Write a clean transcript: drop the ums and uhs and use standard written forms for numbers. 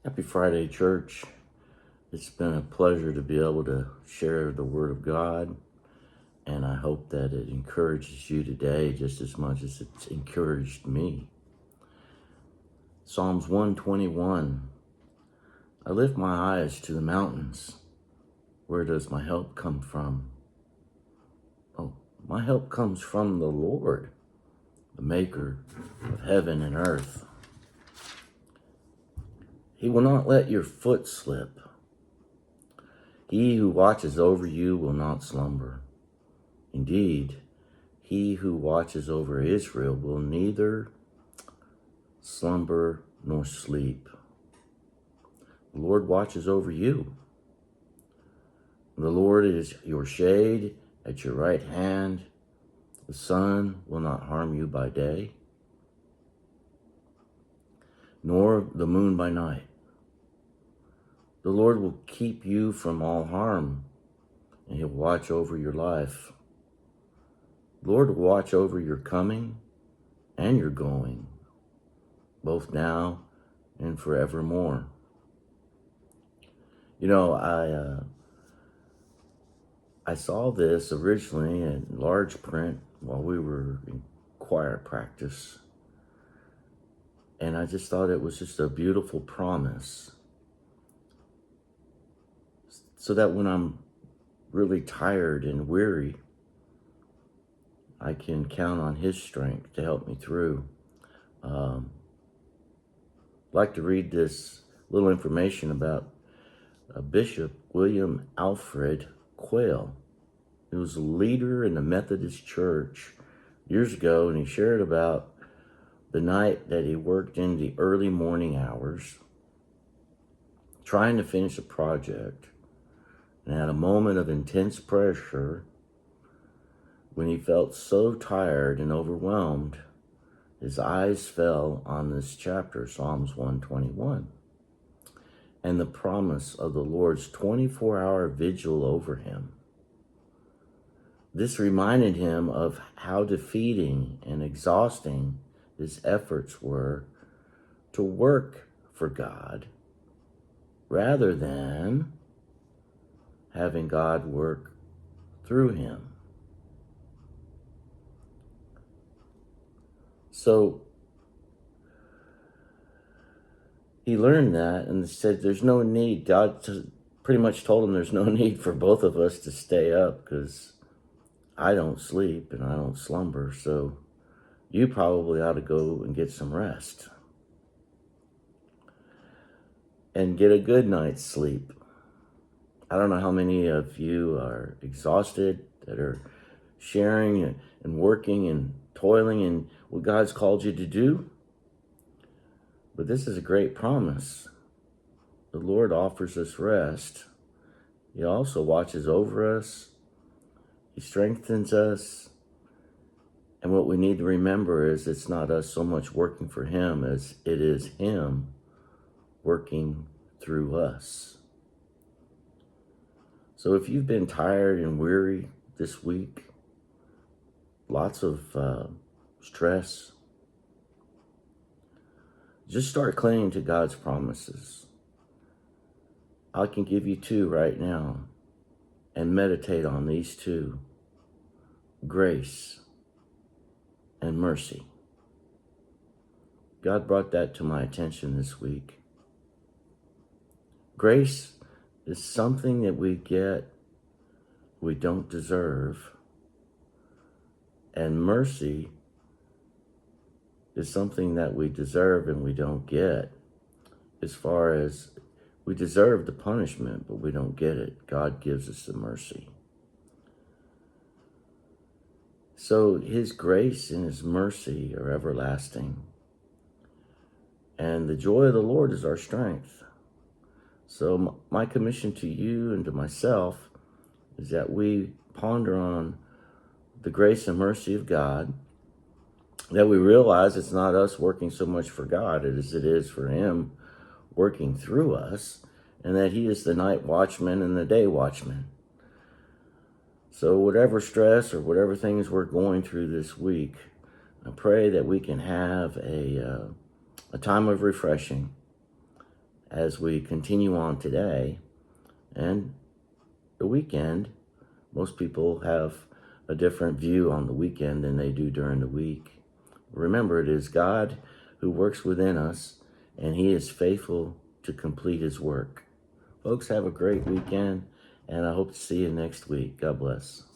Happy Friday, church. It's been a pleasure to be able to share the Word of God, and I hope that it encourages you today just as much as it's encouraged me. Psalms 121. I lift my eyes to the mountains. Where does my help come from? Oh, my help comes from the Lord, the maker of heaven and earth. He will not let your foot slip. He who watches over you will not slumber. Indeed, he who watches over Israel will neither slumber nor sleep. The Lord watches over you. The Lord is your shade at your right hand. The sun will not harm you by day, nor the moon by night. The Lord will keep you from all harm, and he'll watch over your life. The Lord will watch over your coming and your going, both now and forevermore. You know, I saw this originally in large print while we were in choir practice, and I just thought it was just a beautiful promise, so that when I'm really tired and weary, I can count on his strength to help me through. I'd like to read this little information about Bishop William Alfred Quayle. He was a leader in the Methodist Church years ago, and he shared about the night that he worked in the early morning hours trying to finish a project, and had a moment of intense pressure when he felt so tired and overwhelmed. His eyes fell on this chapter, Psalms 121, and the promise of the Lord's 24-hour vigil over him. This reminded him of how defeating and exhausting his efforts were to work for God rather than having God work through him. So he learned that and said there's no need. God pretty much told him there's no need for both of us to stay up because I don't sleep and I don't slumber. So you probably ought to go and get some rest and get a good night's sleep. I don't know how many of you are exhausted that are sharing and working and toiling in what God's called you to do. But this is a great promise. The Lord offers us rest. He also watches over us. He strengthens us. And what we need to remember is it's not us so much working for him as it is him working through us. So if you've been tired and weary this week, lots of stress, just start clinging to God's promises. I can give you two right now, and meditate on these two: grace and mercy. God brought that to my attention this week. Grace is something that we get we don't deserve, and mercy is something that we deserve and we don't get. As far as we deserve the punishment, but we don't get it. God gives us the mercy. So his grace and his mercy are everlasting. And the joy of the Lord is our strength. So my commission to you and to myself is that we ponder on the grace and mercy of God, that we realize it's not us working so much for God as it is for him working through us, and that he is the night watchman and the day watchman. So whatever stress or whatever things we're going through this week, I pray that we can have a time of refreshing as we continue on today and the weekend. Most people have a different view on the weekend than they do during the week. Remember, it is God who works within us, and He is faithful to complete His work. Folks, have a great weekend, and I hope to see you next week. God bless.